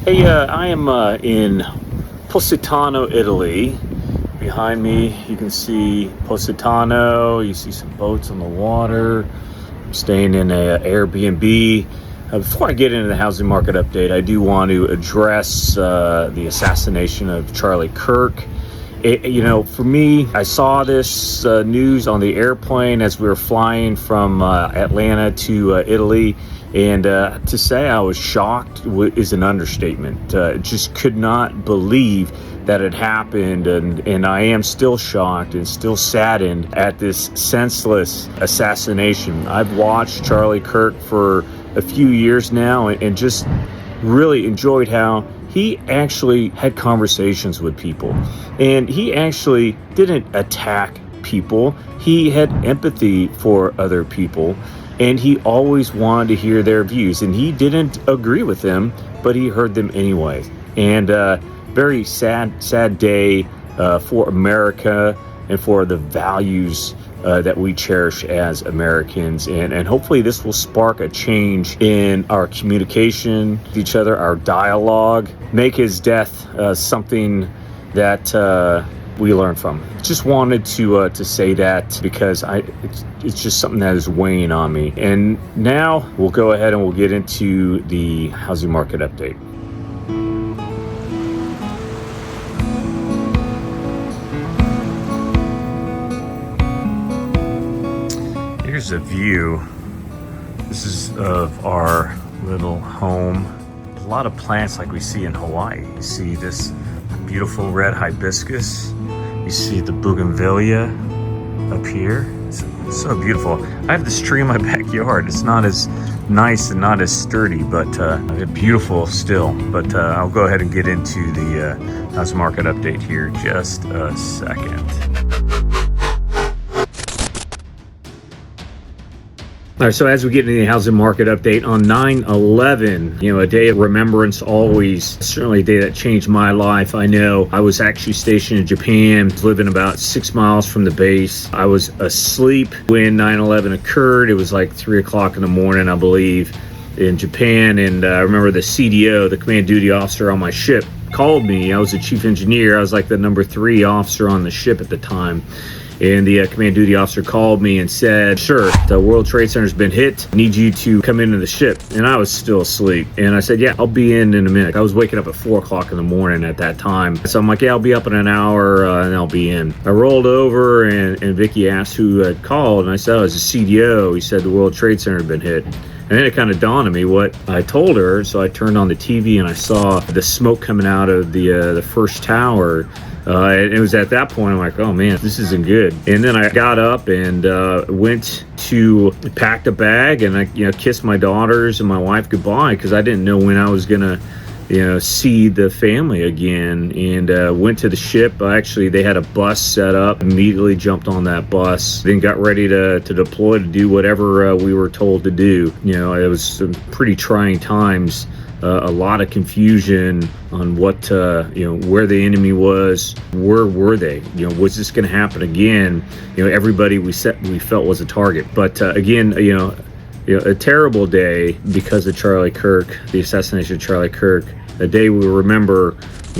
Hey, I am in Positano, Italy. Behind me, you can see Positano. You see some boats on the water. I'm staying in a Airbnb. Before I get into the housing market update, I do want to address the assassination of Charlie Kirk. For me, I saw this news on the airplane as we were flying from Atlanta to Italy. And to say I was shocked is an understatement. Just could not believe that it happened. And I am still shocked and still saddened at this senseless assassination. I've watched Charlie Kirk for a few years now and just really enjoyed how he actually had conversations with people. And he actually didn't attack people. He had empathy for other people. And he always wanted to hear their views. And he didn't agree with them, but he heard them anyway. And very sad day for America and for the values that we cherish as Americans. And hopefully this will spark a change in our communication with each other, our dialogue, make his death something that we learn from. Just wanted to say that because it's just something that is weighing on me. And now we'll go ahead and we'll get into the housing market update. Here's a view. This is of our little home. A lot of plants like we see in Hawaii. You see this beautiful red hibiscus. You see the bougainvillea up here. It's so beautiful. I have this tree in my backyard. It's not as nice and not as sturdy, but beautiful still. But I'll go ahead and get into the housing market update here just a second. All right, so as we get into the housing market update on 9/11, a day of remembrance, always certainly a day that changed my life. I know I was actually stationed in Japan, living about 6 miles from the base. I was asleep when 9/11 occurred. It was like 3 o'clock in the morning, I believe, in Japan. And I remember the CDO, the command duty officer on my ship, called me. I was a chief engineer. I was like the number 3 officer on the ship at the time. And the command duty officer called me and said, "Sir, the World Trade Center's been hit. I need you to come into the ship." And I was still asleep. And I said, "Yeah, I'll be in a minute." I was waking up at 4 o'clock in the morning at that time. So I'm like, "Yeah, I'll be up in an hour and I'll be in." I rolled over and Vicky asked who had called. And I said, "Oh, it was the CDO. He said the World Trade Center had been hit." And then it kind of dawned on me what I told her. So I turned on the TV and I saw the smoke coming out of the first tower. And it was at that point I'm like, oh man, this isn't good. And then I got up and went to pack a bag and I kissed my daughters and my wife goodbye because I didn't know when I was gonna see the family again. And went to the ship. Actually, they had a bus set up. Immediately jumped on that bus. Then got ready to deploy to do whatever we were told to do. It was some pretty trying times. A lot of confusion on what where the enemy was. Where were they? Was this going to happen again? Everybody we felt was a target. But again, a terrible day because of Charlie Kirk, the assassination of Charlie Kirk. A day we remember,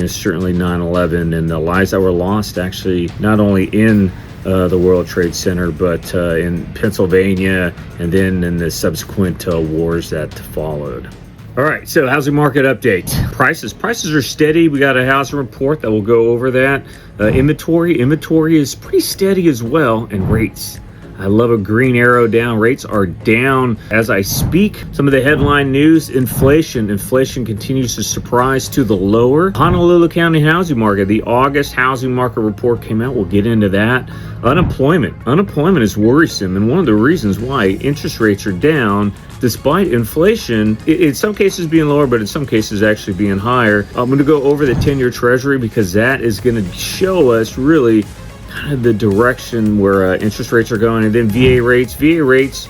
certainly 9/11 and the lives that were lost. Actually, not only in the World Trade Center, but in Pennsylvania, and then in the subsequent wars that followed. All right, so housing market update. Prices are steady. We got a housing report that will go over that. Inventory is pretty steady as well, and rates. I love a green arrow down. Rates are down as I speak. Some of the headline news: inflation continues to surprise to the lower. Honolulu County housing market, the August housing market report came out. We'll get into that. Unemployment is worrisome, and one of the reasons why interest rates are down despite inflation in some cases being lower, but in some cases actually being higher. I'm going to go over the 10-year Treasury because that is going to show us really kind of the direction where interest rates are going. And then VA rates,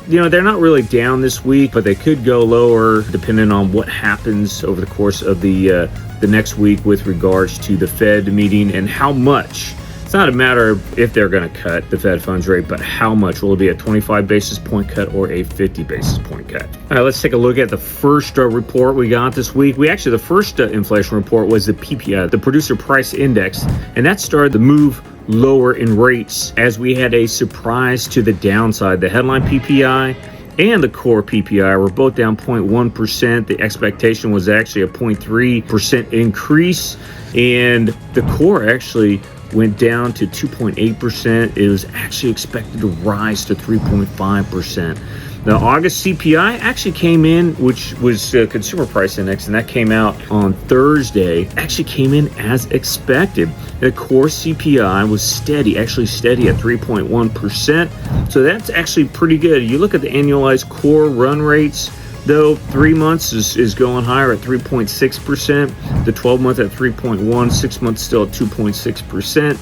they're not really down this week, but they could go lower depending on what happens over the course of the next week with regards to the Fed meeting and how much. not a matter of if they're going to cut the Fed funds rate, but how much. Will it be a 25 basis point cut or a 50 basis point cut? All right, let's take a look at the first report we got this week. The first inflation report was the PPI, the Producer Price Index, and that started to move lower in rates as we had a surprise to the downside. The headline PPI and the core PPI were both down 0.1%. The expectation was actually a 0.3% increase, and the core actually went down to 2.8%. It was actually expected to rise to 3.5%. The August CPI actually came in, which was Consumer Price Index, and that came out on Thursday, actually came in as expected. The core CPI was steady at 3.1%. So that's actually pretty good. You look at the annualized core run rates, though 3 months is going higher at 3.6%, the 12 month at 3.1, 6 months still at 2.6%.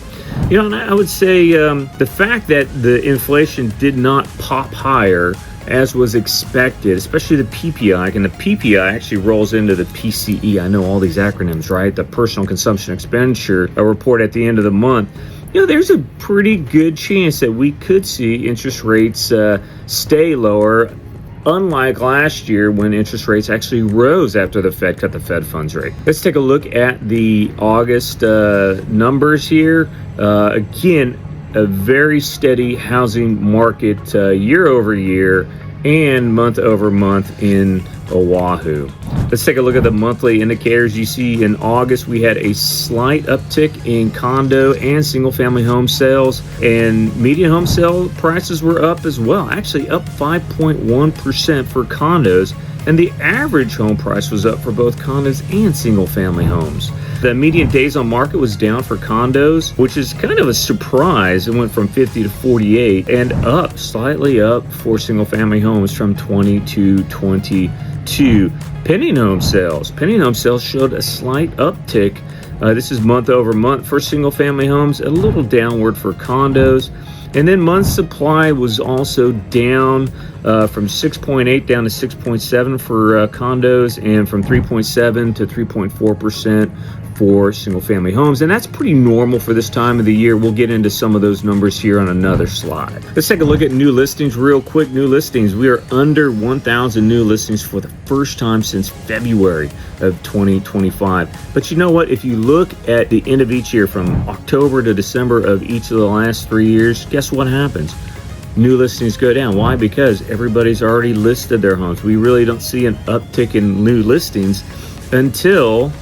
And I would say the fact that the inflation did not pop higher as was expected, especially the PPI, and the PPI actually rolls into the PCE. I know all these acronyms, right? The Personal Consumption Expenditure, a report at the end of the month. There's a pretty good chance that we could see interest rates stay lower, unlike last year when interest rates actually rose after the Fed cut the Fed funds rate. Let's take a look at the August numbers here. Again, a very steady housing market year over year and month over month in Oahu. Let's take a look at the monthly indicators. You see in August we had a slight uptick in condo and single family home sales, and median home sale prices were up as well, actually up 5.1% for condos, and the average home price was up for both condos and single family homes. The median days on market was down for condos, which is kind of a surprise. It went from 50 to 48, and slightly up for single family homes from 20 to 22. Pending home sales showed a slight uptick. This is month over month for single family homes, a little downward for condos. And then month supply was also down from 6.8 down to 6.7 for condos, and from 3.7 to 3.4% for single family homes. And that's pretty normal for this time of the year. We'll get into some of those numbers here on another slide. Let's take a look at new listings real quick. New listings, we are under 1,000 new listings for the first time since February of 2025. But you know what? If you look at the end of each year, from October to December of each of the last 3 years, guess what happens? New listings go down. Why? Because everybody's already listed their homes. We really don't see an uptick in new listings until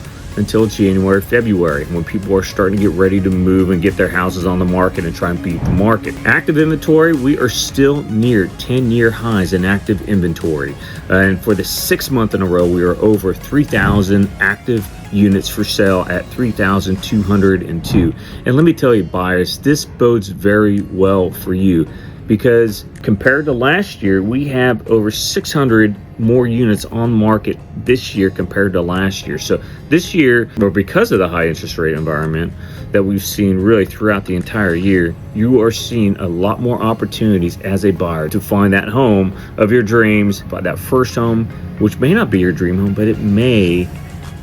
January, February, when people are starting to get ready to move and get their houses on the market and try and beat the market. Active inventory, we are still near 10-year highs in active inventory. And for the 6th month in a row, we are over 3,000 active units for sale at 3,202. And let me tell you, buyers, this bodes very well for you, because compared to last year, we have over 600 more units on market this year compared to last year. So this year, or because of the high interest rate environment that we've seen really throughout the entire year, you are seeing a lot more opportunities as a buyer to find that home of your dreams, buy that first home, which may not be your dream home, but it may,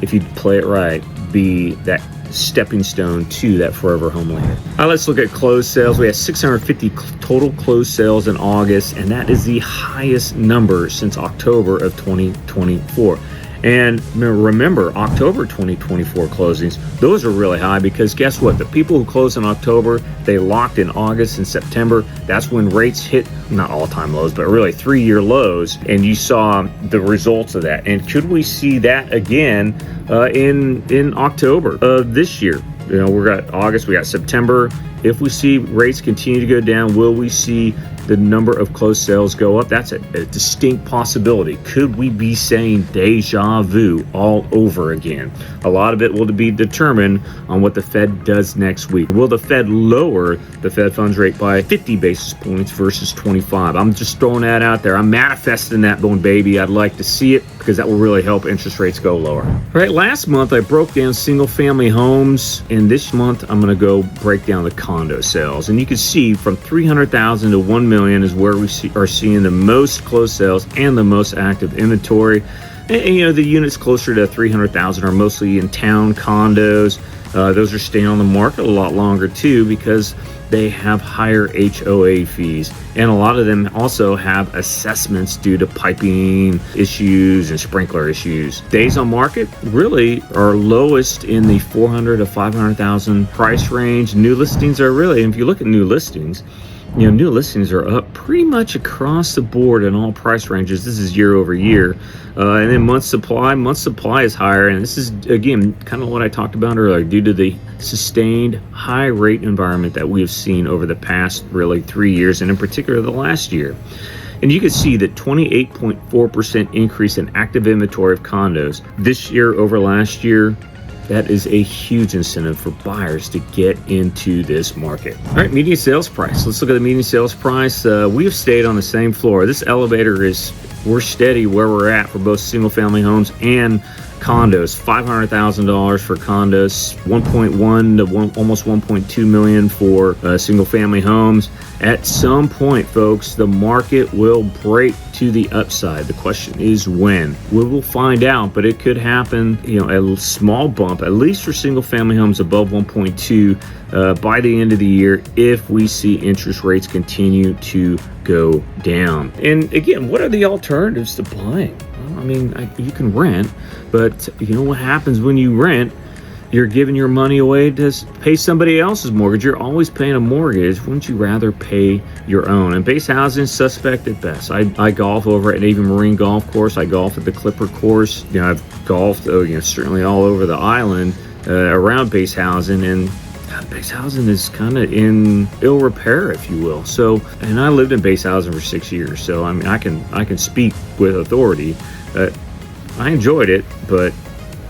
if you play it right, be that stepping stone to that forever home later. Let's look at closed sales. We had 650 total closed sales in August, and that is the highest number since October of 2024. And remember, October 2024 closings, those are really high, because guess what? The people who closed in October, they locked in August and September. That's when rates hit, not all-time lows, but really 3-year lows, and you saw the results of that. And could we see that again in October of this year? We got August, we got September. If we see rates continue to go down, will we see the number of closed sales go up? That's a distinct possibility. Could we be saying deja vu all over again? A lot of it will be determined on what the Fed does next week. Will the Fed lower the Fed funds rate by 50 basis points versus 25? I'm just throwing that out there. I'm manifesting that, bone baby. I'd like to see it, because that will really help interest rates go lower. All right, last month I broke down single family homes, and this month I'm going to go break down the condo sales. And you can see from 300,000 to 1 million is where we are seeing the most closed sales and the most active inventory. And the units closer to 300,000 are mostly in town condos. Those are staying on the market a lot longer too because they have higher HOA fees. And a lot of them also have assessments due to piping issues and sprinkler issues. Days on market really are lowest in the 400 to 500,000 price range. New listings are really, if you look at new listings are up pretty much across the board in all price ranges. This is year over year. And then month supply is higher. And this is, again, kind of what I talked about earlier, due to the sustained high rate environment that we have seen over the past really 3 years, and in particular the last year. And you can see that 28.4% increase in active inventory of condos this year over last year. That is a huge incentive for buyers to get into this market. All right, median sales price. Let's look at the median sales price. We have stayed on the same floor. This elevator we're steady where we're at for both single family homes and condos. $500,000 for condos, 1.1 to almost 1.2 million for single family homes. At some point, folks, the market will break to the upside. The question is when. We will find out, but it could happen, a small bump, at least for single family homes above 1.2 by the end of the year if we see interest rates continue to go down. And again, what are the alternatives to buying? Well, you can rent, but what happens when you rent? You're giving your money away to pay somebody else's mortgage. You're always paying a mortgage. Wouldn't you rather pay your own? And base housing is suspect at best. I golf over at Navy Marine Golf Course. I golf at the Clipper Course. I've golfed certainly all over the island around base housing, and base housing is kind of in ill repair, if you will. So, and I lived in base housing for 6 years, so I can speak with authority. I enjoyed it, but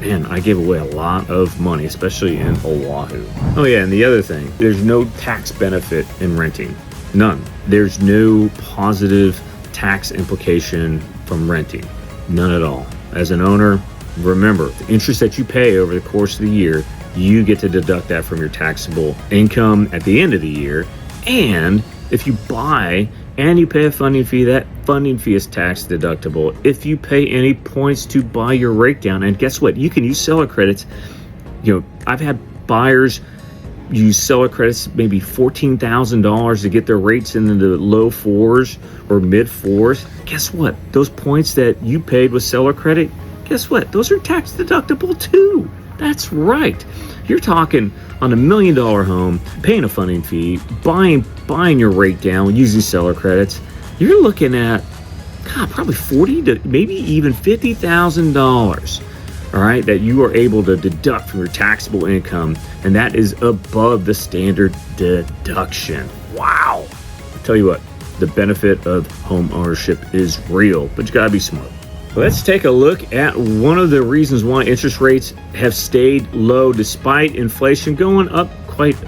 man, I gave away a lot of money, especially in Oahu. Oh yeah, and the other thing, there's no tax benefit in renting. None. There's no positive tax implication from renting. None at all. As an owner, remember, the interest that you pay over the course of the year, you get to deduct that from your taxable income at the end of the year. And if you buy and you pay a funding fee, that funding fee is tax deductible. If you pay any points to buy your rate down, and guess what? You can use seller credits. I've had buyers use seller credits, maybe $14,000 to get their rates into the low fours or mid fours. Guess what? Those points that you paid with seller credit, guess what? Those are tax deductible too. That's right. You're talking on $1 million home, paying a funding fee, buying your rate down using seller credits. You're looking at probably $40,000 to maybe even $50,000. All right, that you are able to deduct from your taxable income, and that is above the standard deduction. Wow. I tell you what, the benefit of home ownership is real, but you gotta be smart. Let's take a look at one of the reasons why interest rates have stayed low despite inflation going up quite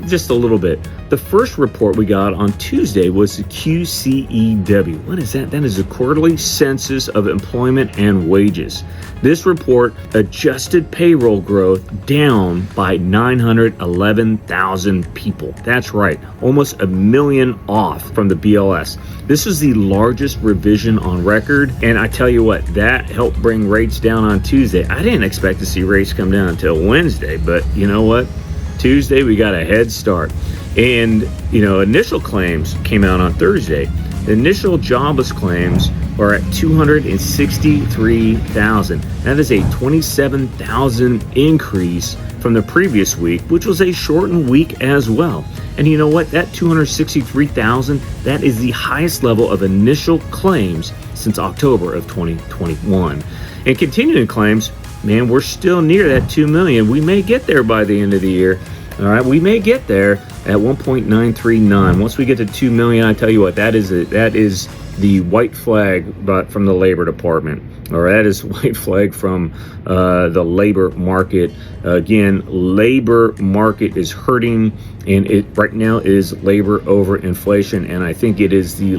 just a little bit. The first report we got on Tuesday was the QCEW. What is that? That is the quarterly census of employment and wages. This report adjusted payroll growth down by 911,000 people. That's right, almost 1 million off from the BLS. This is the largest revision on record, and I tell you what, that helped bring rates down on Tuesday. I didn't expect to see rates come down until Wednesday, but you know what? Tuesday we got a head start. And, initial claims came out on Thursday. The initial jobless claims are at 263,000. That is a 27,000 increase from the previous week, which was a shortened week as well. And you know what? That 263,000, that is the highest level of initial claims since October of 2021. And continuing claims, man, we're still near that 2 million. We may get there by the end of the year. All right, we may get there at 1.939. Once we get to 2 million, I tell you what, that is the white flag from the Labor Department, or that is white flag from the labor market. Again, labor market is hurting, and it right now is labor over inflation, and I think it is the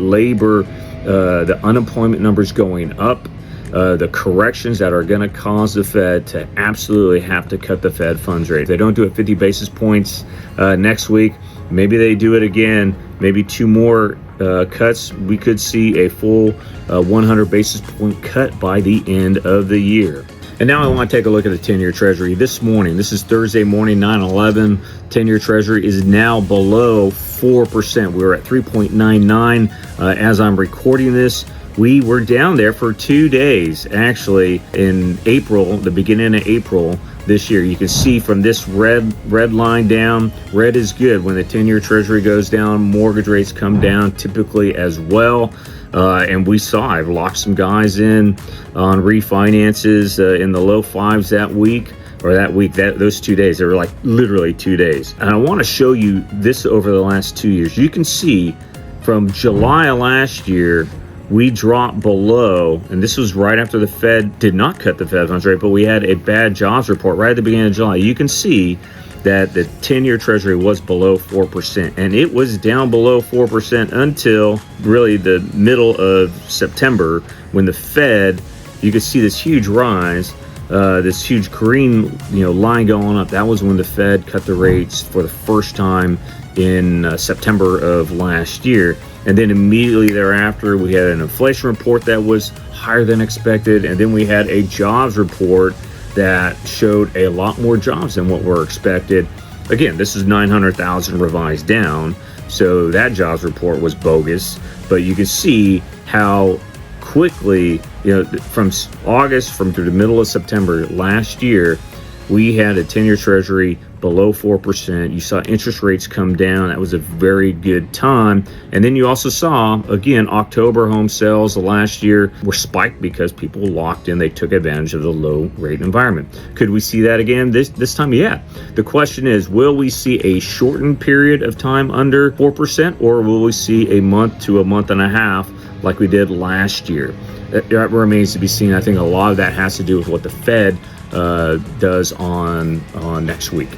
unemployment numbers going up. The corrections that are going to cause the Fed to absolutely have to cut the Fed funds rate. If they don't do it 50 basis points next week, maybe they do it again, maybe 2 more cuts, we could see a full 100 basis point cut by the end of the year. And now I want to take a look at the 10-year Treasury. This morning, this is Thursday morning, 9/11, 10-year Treasury is now below 4%. We were at 3.99 as I'm recording this. We were down there for 2 days, actually, in April, the beginning of April this year. You can see from this red line down, red is good. When the 10-year Treasury goes down, mortgage rates come down typically as well. And we saw, I've locked some guys in on refinances in the low fives that week, those 2 days. They were like literally 2 days. And I want to show you this over the last 2 years. You can see from July of last year, we dropped below, and this was right after the Fed did not cut the Fed funds rate, but we had a bad jobs report right at the beginning of July. You can see that the 10-year Treasury was below 4%, and it was down below 4% until really the middle of September, when the Fed, you could see this huge rise, this huge green line going up. That was when the Fed cut the rates for the first time in September of last year. And then immediately thereafter, we had an inflation report that was higher than expected, and then we had a jobs report that showed a lot more jobs than what were expected. Again, this is 900,000 revised down, so that jobs report was bogus. But you can see how quickly, from August from through the middle of September last year, we had a 10-year Treasury below 4%. You saw interest rates come down. That was a very good time. And then you also saw, again, October home sales last year were spiked because people locked in. They took advantage of the low rate environment. Could we see that again this time? Yeah. The question is, will we see a shortened period of time under 4%, or will we see a month to a month and a half like we did last year? That remains to be seen. I think a lot of that has to do with what the Fed does on next week.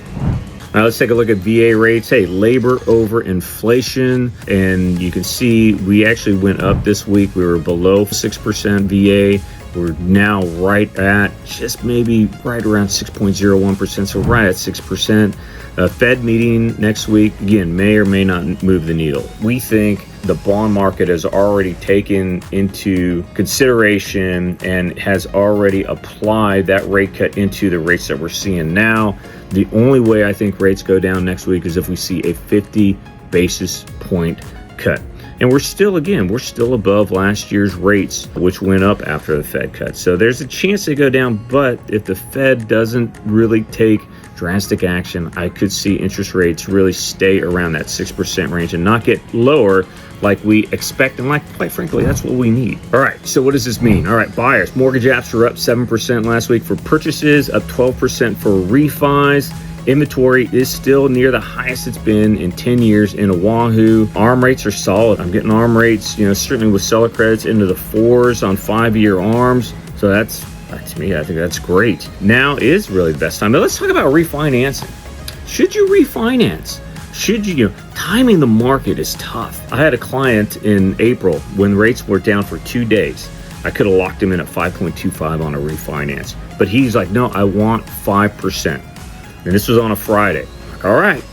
Now let's take a look at VA rates. Hey, labor over inflation, and you can see we actually went up this week. We were below 6% VA. We're now right at just maybe right around 6.01%, so right at 6%. Fed meeting next week, again, may or may not move the needle. We think the bond market has already taken into consideration and has already applied that rate cut into the rates that we're seeing now. The only way I think rates go down next week is if we see a 50 basis point cut. And we're still above last year's rates, which went up after the Fed cut. So there's a chance they go down, but if the Fed doesn't really take drastic action, I could see interest rates really stay around that 6% range and not get lower like we expect, and like, quite frankly, that's what we need. All right, so what does this mean? All right, buyers, mortgage apps are up 7% last week for purchases, up 12% for refis. Inventory is still near the highest it's been in 10 years in Oahu. ARM rates are solid. I'm getting ARM rates, certainly with seller credits into the 4s on 5-year ARMs. So that's to me, I think that's great. Now is really the best time. But let's talk about refinancing. Should you refinance? Should you, timing the market is tough. I had a client in April when rates were down for 2 days. I could have locked him in at 5.25 on a refinance. But he's like, no, I want 5%. And this was on a Friday. Like, all right.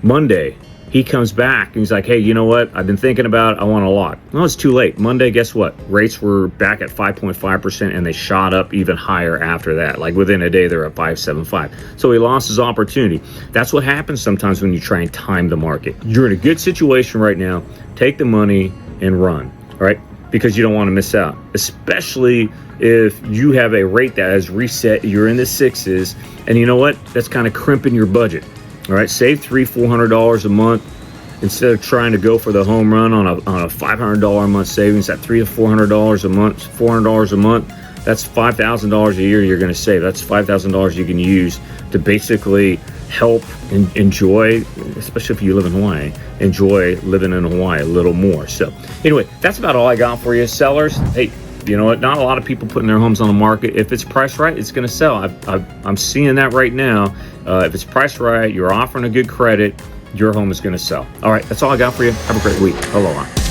Monday, he comes back and he's like, hey, you know what? I've been thinking about it. I want to lock. No, it's too late. Monday, guess what? Rates were back at 5.5% and they shot up even higher after that. Like within a day, they're at 5.75. So he lost his opportunity. That's what happens sometimes when you try and time the market. You're in a good situation right now. Take the money and run, all right? Because you don't want to miss out, especially if you have a rate that has reset, you're in the 6s, and you know what? That's kind of crimping your budget. All right, save $300-400 a month instead of trying to go for the home run on a $500 a month savings. At $300 to $400 a month, $400 a month. That's $5,000 a year you're going to save. That's $5,000 you can use to basically help enjoy, especially if you live in Hawaii, enjoy living in Hawaii a little more. So anyway, that's about all I got for you, sellers. Hey, you know what? Not a lot of people putting their homes on the market. If it's priced right, it's going to sell. I'm seeing that right now. If it's priced right, you're offering a good credit, your home is going to sell. All right, that's all I got for you. Have a great week. Aloha.